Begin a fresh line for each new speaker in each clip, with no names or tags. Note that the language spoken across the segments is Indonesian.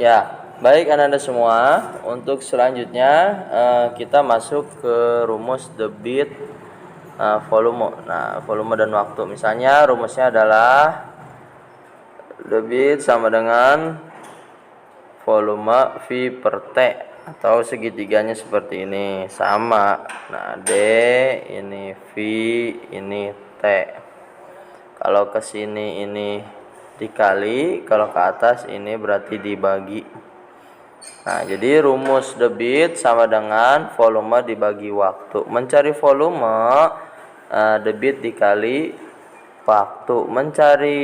Ya, baik anak-anak semua. Untuk selanjutnya kita masuk ke rumus debit volume. Nah, volume dan waktu. Misalnya rumusnya adalah debit sama dengan volume V per T, atau segitiganya seperti ini, sama. Nah, D ini V, ini T. Kalau ke sini ini dikali, kalau ke atas ini berarti dibagi. Nah, jadi rumus debit sama dengan volume dibagi waktu. Mencari volume, debit dikali waktu. Mencari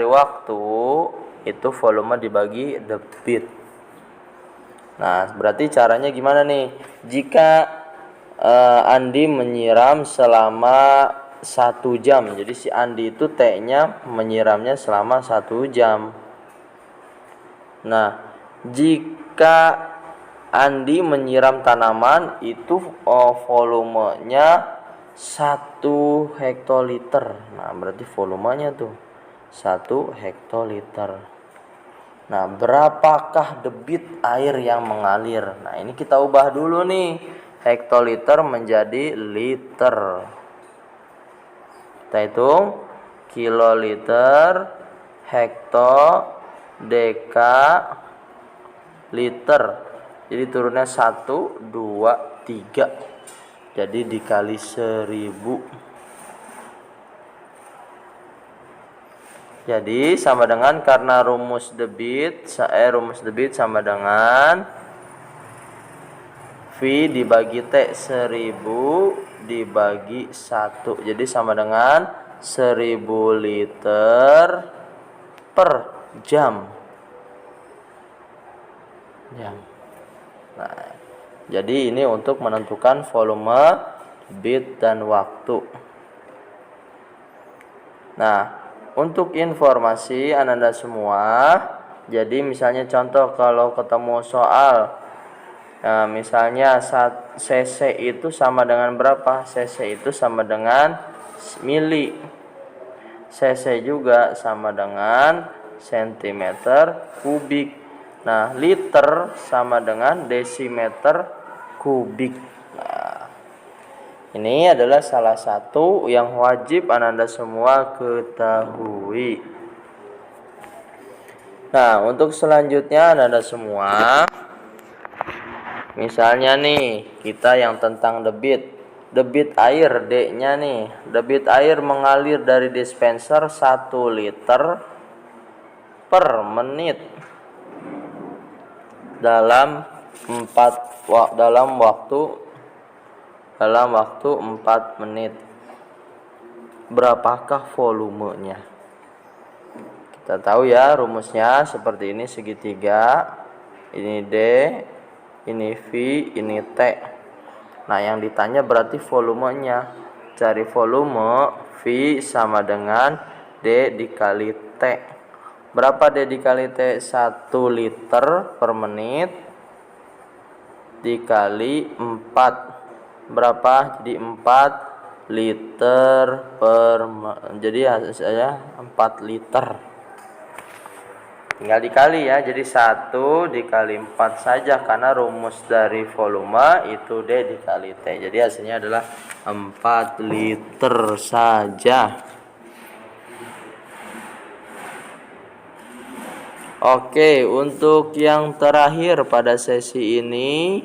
waktu itu volume dibagi debit. Nah, berarti caranya gimana nih? Jika Andi menyiram selama 1 jam, jadi si Andi itu T-nya menyiramnya selama 1 jam. Nah, jika Andi menyiram tanaman itu volumenya 1 hektoliter. Nah, berarti volumenya tuh 1 hektoliter. Nah, berapakah debit air yang mengalir? Nah, ini kita ubah dulu nih. Hektoliter menjadi liter. Kita hitung kiloliter, hekto, deka, liter. Jadi turunnya 1, 2, 3. Jadi dikali 1000. Jadi sama dengan, karena rumus debit sama dengan V dibagi T, 1000 dibagi 1. Jadi sama dengan 1000 liter per jam. Nah, jadi ini untuk menentukan volume debit dan waktu. Nah, untuk informasi Anda semua, jadi misalnya contoh kalau ketemu soal, misalnya cc itu sama dengan berapa? Cc itu sama dengan mili. Cc juga sama dengan sentimeter kubik. Nah, liter sama dengan desimeter kubik. Nah, ini adalah salah satu yang wajib Anda semua ketahui. Nah, untuk selanjutnya Anda semua, misalnya nih, kita yang tentang debit air, D-nya nih. Debit air mengalir dari dispenser 1 liter per menit dalam waktu 4 menit. Berapakah volumenya? Kita tahu ya rumusnya seperti ini, segitiga. Ini D, ini V, ini T. Nah, yang ditanya berarti volumenya. Cari volume, V sama dengan D dikali T. Berapa D dikali T? 1 liter per menit dikali 4. Berapa? Jadi 4 liter jadi hasilnya 4 liter. Tinggal dikali ya, jadi 1 dikali 4 saja, karena rumus dari volume itu D dikali T. Jadi hasilnya adalah 4 liter saja. Oke, untuk yang terakhir pada sesi ini,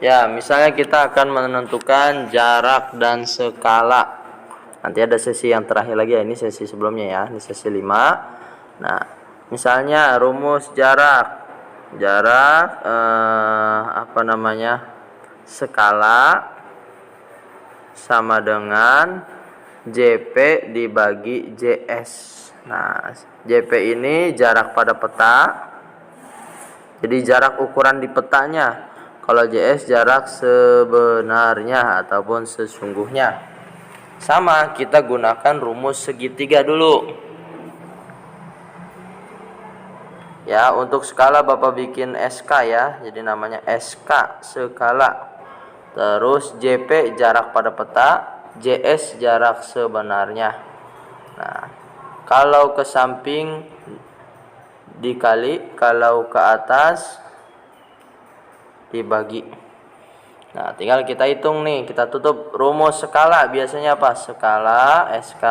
ya, misalnya kita akan menentukan jarak dan skala. Nanti ada sesi yang terakhir lagi ya, ini sesi sebelumnya ya, ini sesi 5. Nah, misalnya rumus jarak skala sama dengan JP dibagi JS. Nah, JP ini jarak pada peta, jadi jarak ukuran di petanya. Kalau JS jarak sebenarnya ataupun sesungguhnya. Sama, kita gunakan rumus segitiga dulu. Ya, untuk skala Bapak bikin SK ya. Jadi namanya SK skala. Terus JP jarak pada peta, JS jarak sebenarnya. Nah, kalau ke samping dikali, kalau ke atas dibagi. Nah, tinggal kita hitung nih, kita tutup rumus skala. Biasanya apa? Skala SK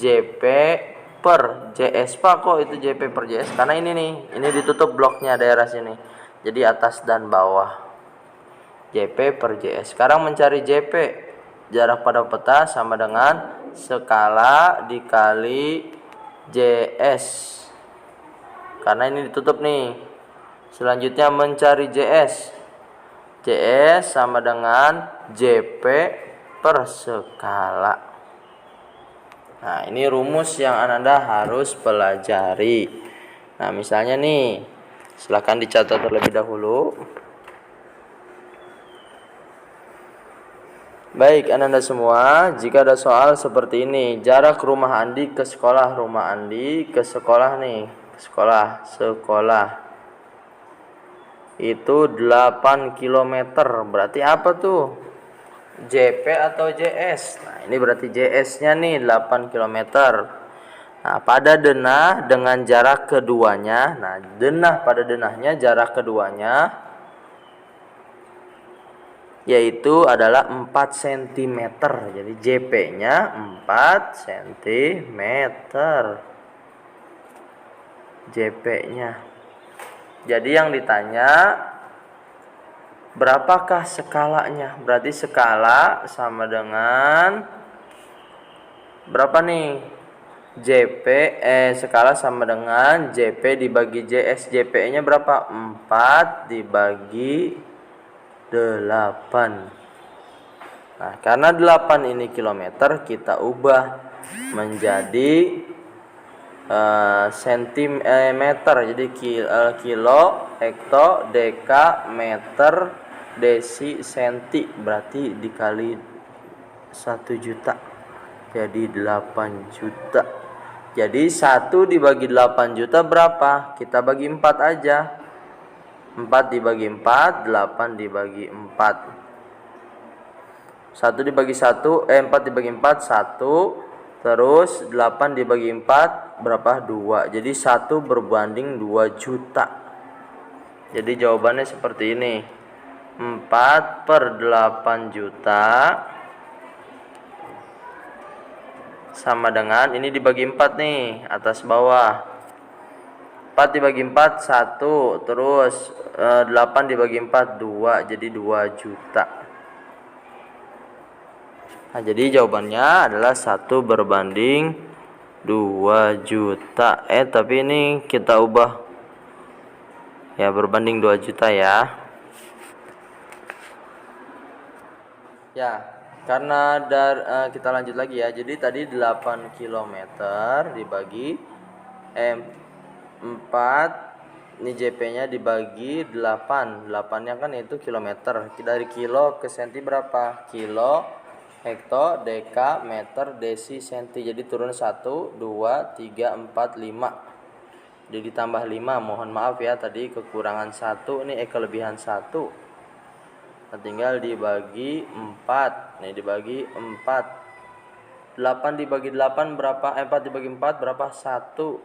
JP per JS. Pak, kok itu JP per JS? Karena ini nih, ini ditutup bloknya daerah sini. Jadi atas dan bawah. JP per JS. Sekarang mencari JP, jarak pada peta sama dengan skala dikali JS. Karena ini ditutup nih. Selanjutnya mencari JS. JS sama dengan JP per skala. Nah, ini rumus yang Anda harus pelajari. Nah, misalnya nih, silakan dicatat terlebih dahulu. Baik, Anda semua, jika ada soal seperti ini, jarak rumah Andi ke sekolah, rumah Andi ke sekolah nih, sekolah itu 8 km. Berarti apa tuh? JP atau JS? Nah, ini berarti JS-nya nih 8 km. Nah, pada denah dengan jarak keduanya, nah pada denahnya jarak keduanya yaitu adalah 4 cm. Jadi JP-nya 4 cm. JP-nya. Jadi yang ditanya berapakah skalanya? Berarti skala sama dengan berapa nih? Skala sama dengan JP dibagi JS. JP-nya berapa? 4 dibagi 8. Nah, karena 8 ini kilometer, kita ubah menjadi sentimeter. Jadi kilo, hekto, deka, meter, desi, senti. Berarti dikali 1 juta. Jadi 8 juta. Jadi 1 dibagi 8 juta berapa? Kita bagi 4 aja. 4 dibagi 4, 8 dibagi 4. 1 dibagi 1, 4 dibagi 4, 1. Terus 8 dibagi 4, berapa? 2. Jadi 1 berbanding 2 juta. Jadi jawabannya seperti ini. 4 per 8 juta sama dengan, ini dibagi 4 nih, atas bawah. 4 dibagi 4, 1. Terus 8 dibagi 4, 2. Jadi 2 juta. Nah, jadi jawabannya adalah 1 berbanding 2 juta. Tapi ini kita ubah ya berbanding 2 juta ya. Ya, karena kita lanjut lagi ya. Jadi tadi 8 km dibagi 4, ini JP-nya dibagi 8. 8-nya kan itu kilometer. Dari kilo ke senti berapa? Kilo, hekto, deka, meter, desi, senti. Jadi turun 1, 2, 3, 4, 5. Jadi ditambah 5. Mohon maaf ya, tadi kekurangan 1. Ini kelebihan 1. Nah, tinggal dibagi 4. Nih dibagi 4. 8 dibagi 8 berapa? 4 dibagi 4 berapa? 1.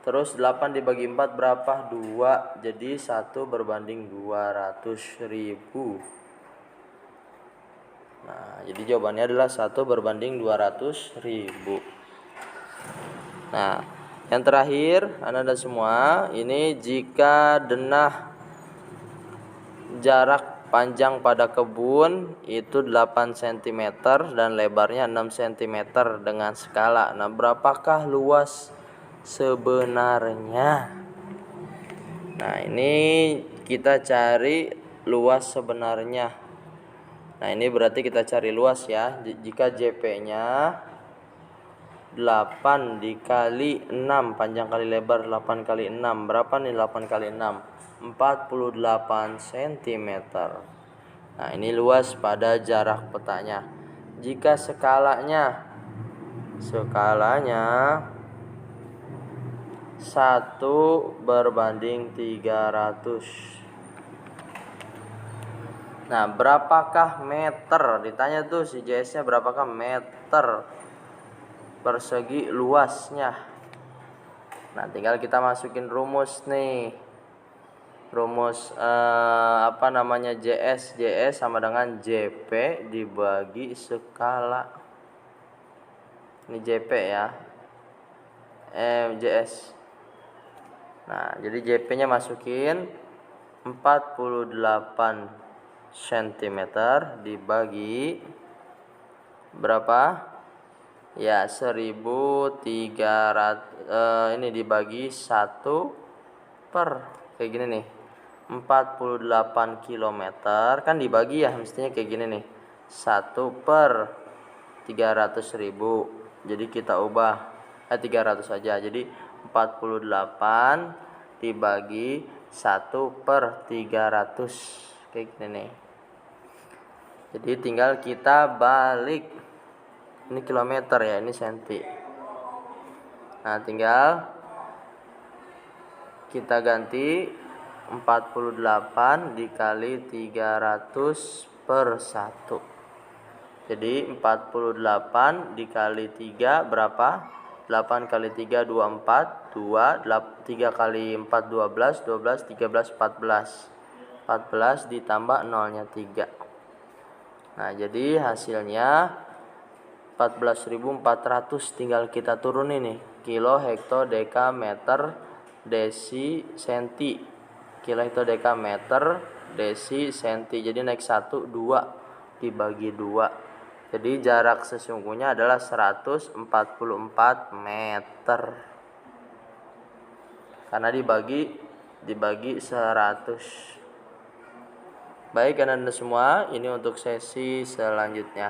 Terus 8 dibagi 4 berapa? 2. Jadi 1 berbanding 200.000. Nah, jadi jawabannya adalah 1 berbanding 200.000. Nah, yang terakhir, Anda semua, ini jika denah jarak panjang pada kebun itu 8 cm dan lebarnya 6 cm dengan skala. Nah, berapakah luas sebenarnya? Nah, ini kita cari luas sebenarnya. Nah, ini berarti kita cari luas ya. Jika JP-nya 8 dikali 6, panjang kali lebar 8 kali 6. Berapa nih 8 kali 6? 48 cm. Nah, ini luas pada jarak petanya. Jika skalanya 1 berbanding 300. Nah, berapakah meter? Ditanya tuh si JS-nya berapakah meter persegi luasnya. Nah, tinggal kita masukin rumus nih. Rumus JS sama dengan JP dibagi skala. Ini JP ya. JS. Nah, jadi JP-nya masukin 48 cm dibagi berapa? Ya, 1300 ini dibagi 1 per kayak gini nih. 48 km kan dibagi ya, mestinya kayak gini nih. 1 per 300.000. Jadi kita ubah 300 aja. Jadi 48 dibagi 1 per 300 kayak gini nih. Jadi tinggal kita balik. Ini kilometer ya, ini senti. Nah, tinggal kita ganti 48 dikali 300 per 1. Jadi 48 dikali 3 berapa? 8 kali 3 24, 2, 3 kali 4 12, 12, 13, 14. 14 ditambah nolnya 3. Nah, jadi hasilnya 14.400. Tinggal kita turunin nih. Kilo, hekto, deka, meter, desi, senti. Kilo, hekto, deka, meter, desi, senti. Jadi naik 1, 2 dibagi 2. Jadi jarak sesungguhnya adalah 144 meter. Karena dibagi 100. Baik, Anda semua, ini untuk sesi selanjutnya.